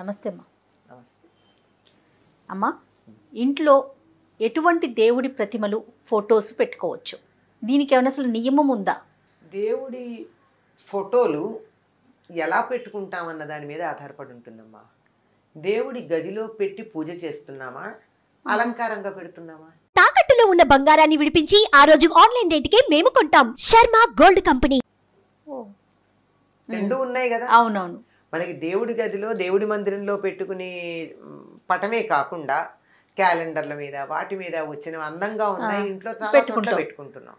నమస్తే అమ్మా. నమస్తే. అమ్మా, ఇంట్లో ఎటువంటి దేవుడి ప్రతిమలు ఫొటోస్ పెట్టుకోవచ్చు? దీనికి ఏమైనా అసలు నియమం ఉందా? దేవుడి ఫోటోలు ఎలా పెట్టుకుంటామన్న దాని మీద ఆధారపడి ఉంటుందమ్మా. దేవుడి గదిలో పెట్టి పూజ చేస్తున్నామా, అలంకారంగా పెడుతున్నామా? తాకట్టులో ఉన్న బంగారాన్ని విడిపించి ఆ రోజు ఆన్లైన్ రేటుకే మేము కొంటాం. Sharma gold company. రెండు ఉన్నాయి కదా. అవునవును. మనకి దేవుడి గదిలో దేవుడి మందిరంలో పెట్టుకునే పటమే కాకుండా క్యాలెండర్ల మీద వాటి మీద వచ్చిన అందంగా ఉన్నాయి ఇంట్లో చాలా చోట్ల పెట్టుకుంటున్నాం.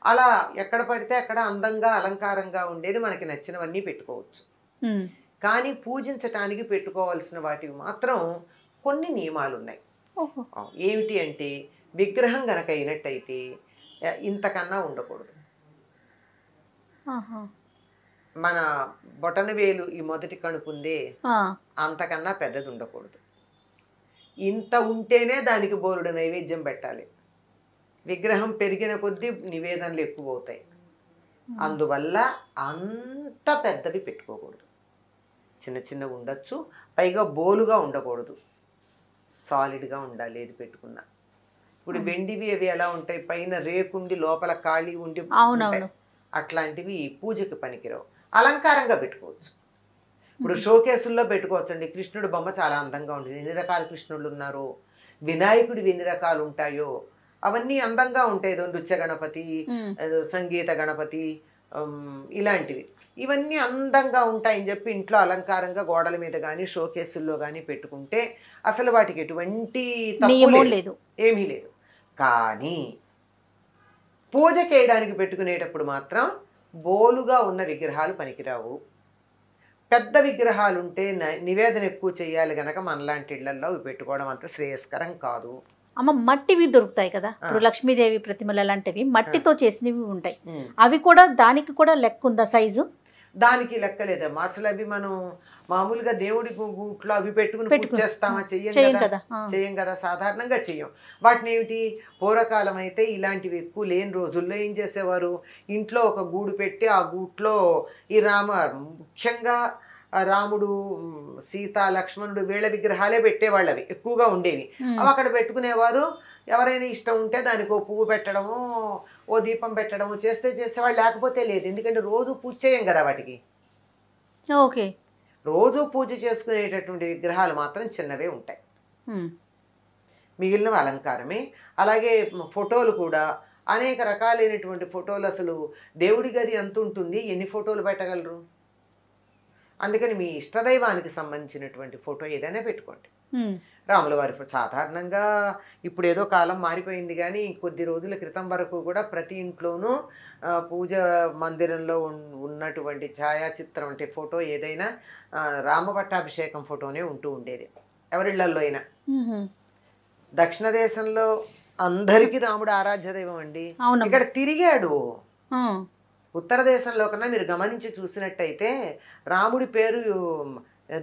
అలా ఎక్కడ పడితే అక్కడ అందంగా అలంకారంగా ఉండేది మనకి నచ్చినవన్నీ పెట్టుకోవచ్చు. కానీ పూజించటానికి పెట్టుకోవాల్సిన వాటివి మాత్రం కొన్ని నియమాలు ఉన్నాయి. ఏమిటి అంటే, విగ్రహం గనక అయినట్టయితే ఇంతకన్నా ఉండకూడదు. మన బొటన వేలు ఈ మొదటి కణుపుందే అంతకన్నా పెద్దది ఉండకూడదు. ఇంత ఉంటేనే దానికి బోరుడు నైవేద్యం పెట్టాలి. విగ్రహం పెరిగిన కొద్దీ నివేదనలు ఎక్కువ అవుతాయి. అందువల్ల అంత పెద్దవి పెట్టుకోకూడదు. చిన్న చిన్నవి ఉండొచ్చు. పైగా బోలుగా ఉండకూడదు. సాలిడ్గా ఉండాలి ఏది పెట్టుకున్నా. ఇప్పుడు వెండివి అవి ఎలా ఉంటాయి, పైన రేకుండి లోపల ఖాళీ ఉండి అట్లాంటివి పూజకి పనికిరావు. అలంకారంగా పెట్టుకోవచ్చు. ఇప్పుడు షోకేసుల్లో పెట్టుకోవచ్చు అండి. కృష్ణుడు బొమ్మ చాలా అందంగా ఉంటుంది. ఎన్ని రకాల కృష్ణుళ్ళు ఉన్నారో, వినాయకుడివి ఎన్ని రకాలు ఉంటాయో అవన్నీ అందంగా ఉంటాయి. నృత్య గణపతి, సంగీత గణపతి, ఇలాంటివి ఇవన్నీ అందంగా ఉంటాయని చెప్పి ఇంట్లో అలంకారంగా గోడల మీద కానీ షోకేసుల్లో కానీ పెట్టుకుంటే అసలు వాటికి ఎటువంటి తప్పు లేదు, ఏమీ లేదు. కానీ పూజ చేయడానికి పెట్టుకునేటప్పుడు మాత్రం బోలుగా ఉన్న విగ్రహాలు పనికిరావు. పెద్ద విగ్రహాలు ఉంటే నివేదన ఎక్కువ చేయాలి గనక మనలాంటి ఇళ్లలో పెట్టుకోవడం అంత శ్రేయస్కరం కాదు. అమ్మ, మట్టివి దొరుకుతాయి కదా, ఇప్పుడు లక్ష్మీదేవి ప్రతిమలు అలాంటివి మట్టితో చేసినవి ఉంటాయి. అవి కూడా దానికి కూడా లెక్క ఉందా సైజు? దానికి లెక్కలేదమ్మా. అసలు అవి మనం మామూలుగా దేవుడి గూట్లో అవి పెట్టుకుని పూజ చేస్తామా? చెయ్యం కదా, సాధారణంగా చెయ్యం. వాటిని ఏమిటి, పూర్వకాలం అయితే ఇలాంటివి ఎక్కువ లేని రోజుల్లో ఏం చేసేవారు, ఇంట్లో ఒక గూడు పెట్టి ఆ గూట్లో ఈ ముఖ్యంగా రాముడు, సీత, లక్ష్మణుడు వీళ్ళ విగ్రహాలే పెట్టేవాళ్ళు. అవి ఎక్కువగా ఉండేవి. అవి అక్కడ పెట్టుకునేవారు. ఎవరైనా ఇష్టం ఉంటే దానికి ఓ పువ్వు పెట్టడము, ఓ దీపం పెట్టడము చేసేవాళ్ళు, లేకపోతే లేదు. ఎందుకంటే రోజు పూజ చేయం కదా వాటికి. ఓకే, రోజు పూజ చేసుకునేటటువంటి విగ్రహాలు మాత్రం చిన్నవే ఉంటాయి. మిగిలినవి అలంకారమే. అలాగే ఫోటోలు కూడా అనేక రకాలైనటువంటి ఫోటోలు. అసలు దేవుడి గది ఎంత ఉంటుంది, ఎన్ని ఫోటోలు పెట్టగలరు? అందుకని మీ ఇష్టదైవానికి సంబంధించినటువంటి ఫోటో ఏదైనా పెట్టుకోండి. రాముల వారి సాధారణంగా ఇప్పుడు ఏదో కాలం మారిపోయింది, కానీ కొద్ది రోజుల క్రితం వరకు కూడా ప్రతి ఇంట్లోనూ పూజ మందిరంలో ఉన్నటువంటి ఛాయాచిత్రం అంటే ఫోటో ఏదైనా రామపట్టాభిషేకం ఫోటోనే ఉంటూ ఉండేది ఎవరిళ్లలో అయినా. దక్షిణ దేశంలో అందరికీ రాముడు ఆరాధ్య దైవం అండి. ఇక్కడ తిరిగాడు. ఉత్తర దేశంలో కన్నా మీరు గమనించి చూసినట్టయితే రాముడి పేరు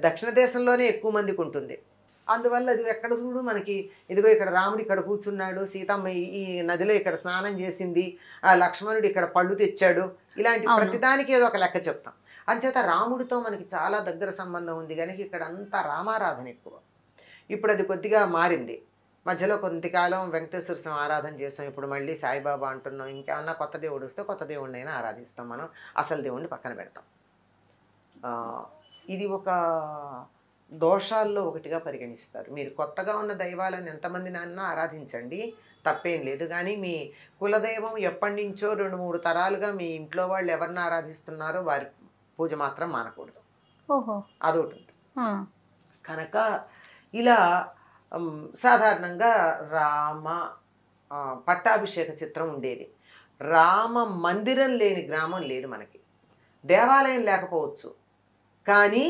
దక్షిణ దేశంలోనే ఎక్కువ మందికి ఉంటుంది. అందువల్ల అది ఎక్కడ చూడు మనకి, ఇదిగో ఇక్కడ రాముడు ఇక్కడ కూర్చున్నాడు, సీతమ్మ ఈ నదిలో ఇక్కడ స్నానం చేసింది, ఆ లక్ష్మణుడు ఇక్కడ పళ్ళు తెచ్చాడు, ఇలాంటి ప్రతిదానికి ఏదో ఒక లెక్క చెప్తాం. అంచేత రాముడితో మనకి చాలా దగ్గర సంబంధం ఉంది కనుక ఇక్కడ అంతా రామారాధన ఎక్కువ. ఇప్పుడు అది కొద్దిగా మారింది. మధ్యలో కొంతకాలం వెంకటేశ్వర స్వామి ఆరాధన చేస్తాం. ఇప్పుడు మళ్ళీ సాయిబాబా అంటున్నాం. ఇంకేమన్నా కొత్త దేవుడు వస్తే కొత్త దేవుడిని అయినా ఆరాధిస్తాం. మనం అసలు దేవుడిని పక్కన పెడతాం. ఇది ఒక దోషాల్లో ఒకటిగా పరిగణిస్తారు. మీరు కొత్తగా ఉన్న దైవాలను ఎంతమంది నాన్న ఆరాధించండి, తప్పేం లేదు. కానీ మీ కులదైవం ఎప్పటి నుంచో 2-3 తరాలుగా మీ ఇంట్లో వాళ్ళు ఎవరిని ఆరాధిస్తున్నారో వారి పూజ మాత్రం మానకూడదు. అదొకటి ఉంటుంది. కనుక ఇలా సాధారణంగా రామ పట్టాభిషేక చిత్రం ఉండేది. రామ మందిరం లేని గ్రామం లేదు మనకి. దేవాలయం లేకపోవచ్చు, కానీ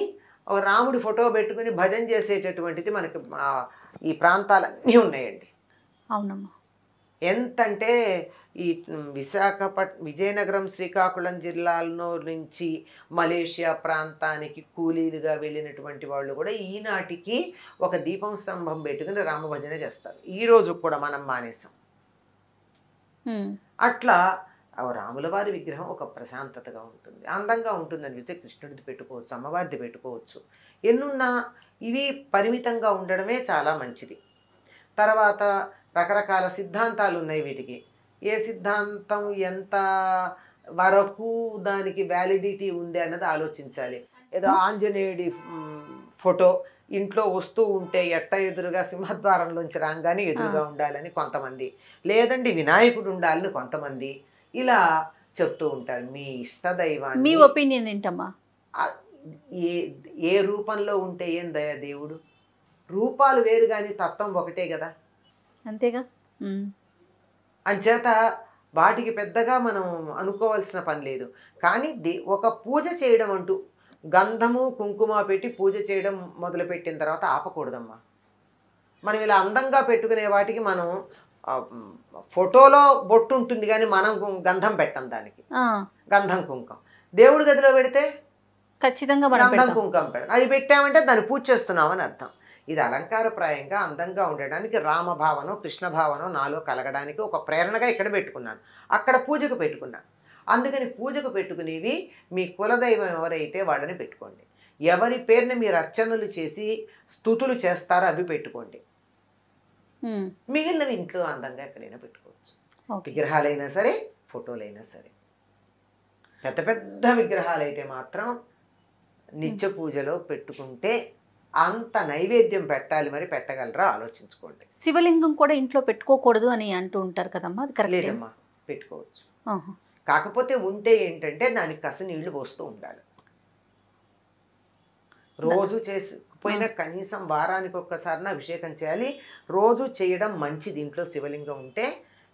ఒక రాముడి ఫోటో పెట్టుకుని భజన చేసేటటువంటిది మనకి ఈ ప్రాంతాలన్నీ ఉన్నాయండి. అవునమ్మా. ఎంతంటే ఈ విజయనగరం, శ్రీకాకుళం జిల్లాల్లో నుంచి మలేషియా ప్రాంతానికి కూలీలుగా వెళ్ళినటువంటి వాళ్ళు కూడా ఈనాటికి ఒక దీపం స్తంభం పెట్టుకుని రామభజన చేస్తారు. ఈరోజు కూడా మనం మానేసాం. అట్లా రాముల వారి విగ్రహం ఒక ప్రశాంతతగా ఉంటుంది, అందంగా ఉంటుంది. అనిపిస్తే కృష్ణుడిది పెట్టుకోవచ్చు, అమ్మవారిది పెట్టుకోవచ్చు. ఎన్నున్నా ఇవి పరిమితంగా ఉండడమే చాలా మంచిది. తర్వాత రకరకాల సిద్ధాంతాలు ఉన్నాయి వీటికి. ఏ సిద్ధాంతం ఎంత వరకు దానికి వ్యాలిడిటీ ఉంది అన్నది ఆలోచించాలి. ఏదో ఆంజనేయుడి ఫోటో ఇంట్లో వస్తూ ఉంటే ఎట్ట ఎదురుగా సింహద్వారంలోంచి రాగానే ఎదురుగా ఉండాలని కొంతమంది, లేదండి వినాయకుడు ఉండాలని కొంతమంది ఇలా చెప్తూ ఉంటారు. మీ ఇష్టదైవాన్ని, మీ ఒపీనియన్ ఏంటమ్మా? ఏ రూపంలో ఉంటే ఏం దయా దేవుడు? రూపాలు వేరు కానీ తత్వం ఒకటే కదా. అంతేగా. అంచేత వాటికి పెద్దగా మనం అనుకోవాల్సిన పని లేదు. కానీ ఒక పూజ చేయడం అంటూ గంధము కుంకుమ పెట్టి పూజ చేయడం మొదలుపెట్టిన తర్వాత ఆపకూడదమ్మా. మనం ఇలా అందంగా పెట్టుకునే వాటికి మనం ఫోటోలో బొట్టు ఉంటుంది కానీ మనం గంధం పెట్టం దానికి. గంధం కుంకం దేవుడి గదిలో పెడితే ఖచ్చితంగా గంధం కుంకం పెడతాం. అది పెట్టామంటే దాన్ని పూజ చేస్తున్నామని అర్థం. ఇది అలంకారప్రాయంగా అందంగా ఉండడానికి రామభావనం కృష్ణ భావనం నాలో కలగడానికి ఒక ప్రేరణగా ఇక్కడ పెట్టుకున్నాను, అక్కడ పూజకు పెట్టుకున్నాను. అందుకని పూజకు పెట్టుకునేవి మీ కులదైవం ఎవరైతే వాళ్ళని పెట్టుకోండి. ఎవరి పేరున మీరు అర్చనలు చేసి స్తుతులు చేస్తారో అవి పెట్టుకోండి. మిగిలినవి ఇంట్లో అందంగా ఎక్కడైనా పెట్టుకోవచ్చు. విగ్రహాలైనా సరే ఫోటోలైనా సరే. పెద్ద పెద్ద విగ్రహాలు అయితే మాత్రం నిత్య పూజలో పెట్టుకుంటే అంత నైవేద్యం పెట్టాలి, మరి పెట్టగలరా ఆలోచించుకోండి. శివలింగం కూడా ఇంట్లో పెట్టుకోకూడదు అని అంటూ ఉంటారు కదమ్మా, అది కరెక్ట్? లేదమ్మా, పెట్టుకోవచ్చు. కాకపోతే ఉంటే ఏంటంటే దానికి కాస్త నీళ్లు పోస్తూ ఉండాలి. రోజు పోయినా కనీసం వారానికి ఒక్కసారిన అభిషేకం చేయాలి. రోజు చేయడం మంచిది. ఇంట్లో శివలింగం ఉంటే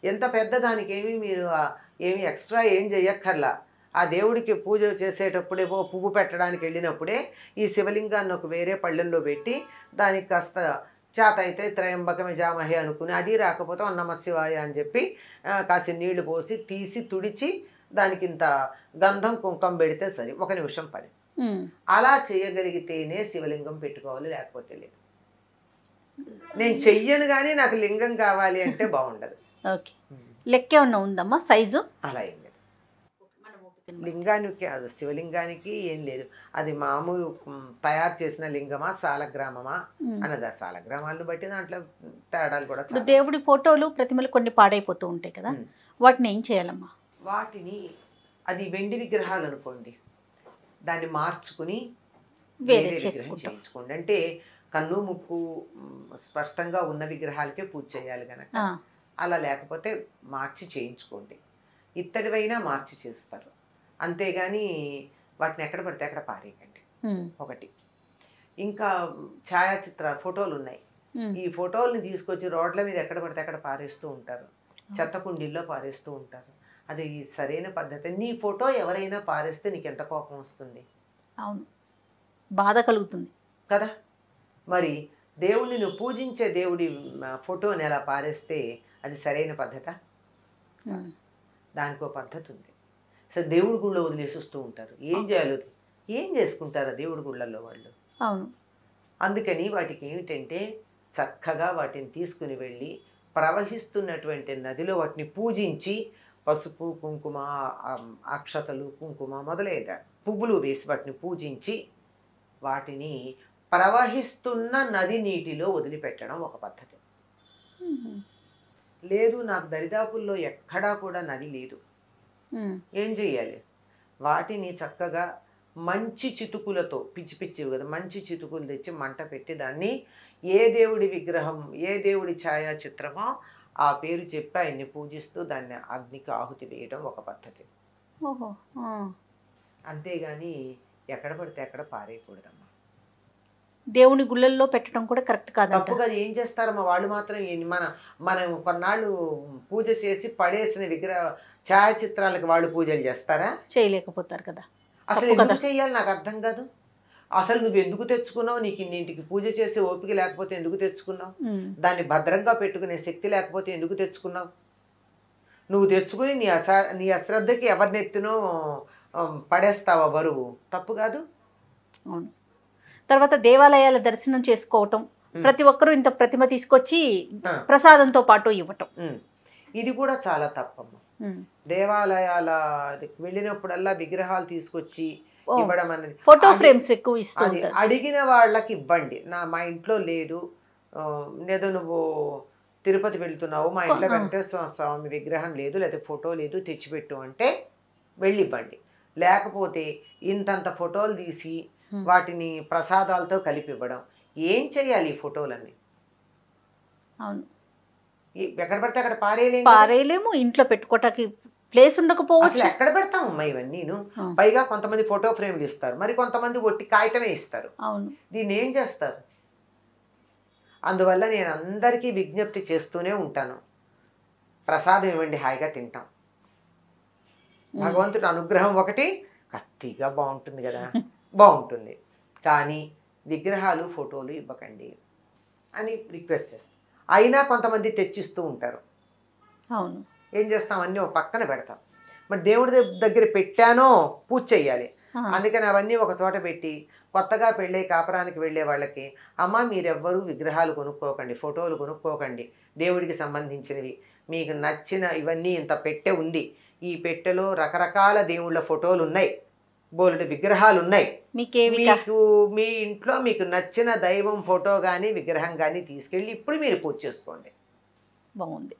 ఎంత పెద్ద దానికి మీరు ఏమి ఎక్స్ట్రా ఏం చేయక్కర్లా. ఆ దేవుడికి పూజ చేసేటప్పుడే పువ్వు పెట్టడానికి వెళ్ళినప్పుడే ఈ శివలింగాన్ని ఒక వేరే పళ్ళెల్లో పెట్టి దానికి కాస్త చేత అయితే త్రయంబకమే జామహే అనుకుని, అది రాకపోతే నమశివాయ అని చెప్పి కాసి నీళ్లు పోసి తీసి తుడిచి దానికి ఇంత గంధం కుంకం పెడితే సరి, 1 నిమిషం పని. అలా చేయగలిగితేనే శివలింగం పెట్టుకోవాలి, లేకపోతే లేదు. నేను చెయ్యను కానీ నాకు లింగం కావాలి అంటే బాగుండదు. ఓకే, లెక్క ఏమన్నా ఉందమ్మా సైజు? అలా ఏం లేదు. లింగానికి శివలింగానికి ఏం లేదు. అది మామూలు తయారు చేసిన లింగమా సాలగ్రామమా అన్నది. ఆ సాలగ్రామాలను బట్టి దాంట్లో తేడాలు కూడా. దేవుడి ఫోటోలు ప్రతిమలు కొన్ని పాడైపోతూ ఉంటాయి కదా, వాటిని ఏం చేయాలమ్మా? వాటిని అది వెండి విగ్రహాలు అనుకోండి, దాన్ని మార్చుకుని వేరే చేయించుకోండి. అంటే కన్ను ముక్కు స్పష్టంగా ఉన్న విగ్రహాలకే పూజ చేయాలి కనుక అలా, లేకపోతే మార్చి చేయించుకోండి. ఇత్తడివైనా మార్చి చేస్తారు, అంతేగాని వాటిని ఎక్కడ పడితే అక్కడ పారేయకండి. ఒకటి. ఇంకా ఛాయాచిత్ర ఫోటోలు ఉన్నాయి, ఈ ఫోటోల్ని తీసుకొచ్చి రోడ్ల మీద ఎక్కడ పడితే అక్కడ పారేస్తూ ఉంటారు, చెత్త కుండీల్లో పారేస్తూ ఉంటారు. అది సరైన పద్ధతి. నీ ఫోటో ఎవరైనా పారేస్తే నీకు ఎంత కోపం వస్తుంది? అవును, బాధ కలుగుతుంది కదా. మరి దేవుడిని నువ్వు పూజించే దేవుడి ఫోటోని ఎలా పారేస్తే అది సరైన పద్ధత? దానికో పద్ధతి ఉంది. అసలు దేవుడి గుళ్ళో వదిలేసి వస్తూ ఉంటారు. ఏం చేయాలి, ఏం చేసుకుంటారు దేవుడి గుళ్ళల్లో వాళ్ళు? అవును. అందుకని వాటికి ఏమిటంటే చక్కగా వాటిని తీసుకుని వెళ్ళి ప్రవహిస్తున్నటువంటి నదిలో వాటిని పూజించి పసుపు కుంకుమ అక్షతలు కుంకుమ మొదలైన పువ్వులు వేసి వాటిని పూజించి వాటిని ప్రవహిస్తున్న నది నీటిలో వదిలిపెట్టడం ఒక పద్ధతి. లేదు నాకు దరిదాపుల్లో ఎక్కడా కూడా నది లేదు, ఏం చెయ్యాలి? వాటిని చక్కగా మంచి చితుకులతో, పిచ్చి పిచ్చివి కదా, మంచి చితుకులు తెచ్చి మంట పెట్టి దాన్ని ఏ దేవుడి విగ్రహం ఏ దేవుడి ఛాయాచిత్రమో ఆ పేరు చెప్పి ఆయన్ని పూజిస్తూ దాన్ని అగ్నికి ఆహుతి వేయడం ఒక పద్ధతి. అంతేగాని ఎక్కడ పడితే అక్కడ పారేయకూడదమ్మా. దేవుని గుళ్ళల్లో పెట్టడం కూడా కరెక్ట్ కాదు. తప్పుగా ఏం చేస్తారమ్మా వాళ్ళు మాత్రం. మనం కొన్నాళ్ళు పూజ చేసి పడేసిన విగ్రహ ఛాయాచిత్రాలకు వాళ్ళు పూజలు చేస్తారా? చేయలేకపోతారు కదా. అసలు ఎందుకు చెయ్యాలి నాకు అర్థం కాదు. అసలు నువ్వు ఎందుకు తెచ్చుకున్నావు? నీకు ఇంటికి పూజ చేసే ఓపిక లేకపోతే ఎందుకు తెచ్చుకున్నావు? దాన్ని భద్రంగా పెట్టుకునే శక్తి లేకపోతే ఎందుకు తెచ్చుకున్నావు? నువ్వు తెచ్చుకుని నీ అశ్రద్ధకి ఎవరినెత్తునో పడేస్తావా బరువు? తప్పు కాదు. అవును. తర్వాత దేవాలయాల దర్శనం చేసుకోవటం, ప్రతి ఒక్కరూ ఇంత ప్రతిమ తీసుకొచ్చి ప్రసాదంతో పాటు ఇవ్వటం, ఇది కూడా చాలా తప్పమ్మా. దేవాలయాల వెళ్ళినప్పుడల్లా విగ్రహాలు తీసుకొచ్చి ఇవ్వడం అనేది. ఫోటో ఫ్రేమ్స్ ఎక్కువ ఇస్తూ అది ఉంటారు. అడిగిన వాళ్ళకి ఇవ్వండి. మా ఇంట్లో లేదు, ఏదో నువ్వు తిరుపతి వెళ్తున్నావు, మా ఇంట్లో వెంకటేశ్వర స్వామి విగ్రహం లేదు, లేదా ఫోటో లేదు, తెచ్చిపెట్టు అంటే వెళ్ళి ఇవ్వండి. లేకపోతే ఇంతంత ఫోటోలు తీసి వాటిని ప్రసాదాలతో కలిపి ఇవ్వడం. ఏం చేయాలి ఈ ఫోటోలన్నీ? అవును, ఎక్కడ పడితే అక్కడ పారేయలేము, ఇంట్లో పెట్టుకోవటానికి ప్లేస్ ఉండకపోవచ్చు. ఎక్కడ పెడతామమ్మా ఇవన్నీ? పైగా కొంతమంది ఫోటో ఫ్రేమ్లు ఇస్తారు, మరి కొంతమంది ఒట్టి కాగితమే ఇస్తారు. అవును, దీన్ని ఏం చేస్తారు? అందువల్ల నేను అందరికీ విజ్ఞప్తి చేస్తూనే ఉంటాను, ప్రసాదం ఇవ్వండి, హాయిగా తింటాం. భగవంతుడి అనుగ్రహం ఒకటి కత్తిగా బాగుంటుంది కదా, బాగుంటుంది. కానీ విగ్రహాలు ఫోటోలు ఇవ్వకండి అని రిక్వెస్ట్ చేస్తాం. అయినా కొంతమంది తెచ్చిస్తూ ఉంటారు. అవును, ఏం చేస్తాం? అన్నీ ఒక పక్కన పెడతాం. మరి దేవుడి దగ్గర పెట్టానో పూజ చెయ్యాలి. అందుకని అవన్నీ ఒక చోట పెట్టి కొత్తగా పెళ్ళే కాపురానికి వెళ్ళే వాళ్ళకి, అమ్మ మీరెవ్వరూ విగ్రహాలు కొనుక్కోకండి, ఫోటోలు కొనుక్కోకండి, దేవుడికి సంబంధించినవి మీకు నచ్చిన ఇవన్నీ ఇంత పెట్టె ఉంది, ఈ పెట్టెలో రకరకాల దేవుళ్ళ ఫోటోలు ఉన్నాయి, బోలెడు విగ్రహాలు ఉన్నాయి, మీకు మీ ఇంట్లో మీకు నచ్చిన దైవం ఫోటో కానీ విగ్రహం కానీ తీసుకెళ్ళి ఇప్పుడు మీరు పూజ చేసుకోండి. బాగుంది.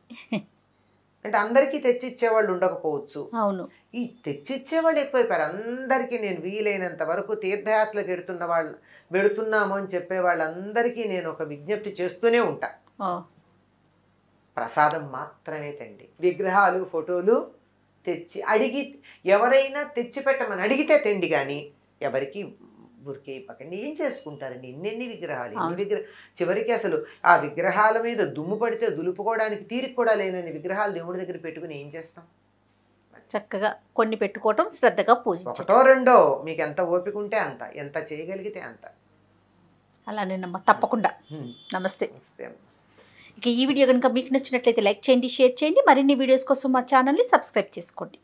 అంటే అందరికీ తెచ్చిచ్చేవాళ్ళు ఉండకపోవచ్చు. అవును, ఈ తెచ్చిచ్చేవాళ్ళు ఎక్కువైపోయారు. అందరికీ నేను వీలైనంత వరకు తీర్థయాత్రలకు వెడుతున్నాము అని చెప్పే వాళ్ళందరికీ నేను ఒక విజ్ఞప్తి చేస్తూనే ఉంటా, ప్రసాదం మాత్రమే తండి. విగ్రహాలు ఫోటోలు తెచ్చి అడిగి ఎవరైనా తెచ్చి పెట్టమని అడిగితే తెండి, కానీ ఎవరికి ఊరికే ఇవ్వకండి. ఏం చేసుకుంటారండి ఎన్నెన్ని విగ్రహాలు, చివరికి అసలు ఆ విగ్రహాల మీద దుమ్ము పడితే దులుపుకోవడానికి తీరిక కూడా లేనని విగ్రహాలు దేవుడి దగ్గర పెట్టుకుని ఏం చేస్తాం? చక్కగా కొన్ని పెట్టుకోవటం, శ్రద్ధగా పూజించడం. ఒకటో రెండో మీకు ఎంత ఓపిక ఉంటే అంత, ఎంత చేయగలిగితే అంత. అలానేనమ్మా, తప్పకుండా. నమస్తే. ఇక ఈ వీడియో కనుక మీకు నచ్చినట్లయితే లైక్ చేయండి, షేర్ చేయండి. మరిన్ని వీడియోస్ కోసం మా ఛానల్ని సబ్స్క్రైబ్ చేసుకోండి.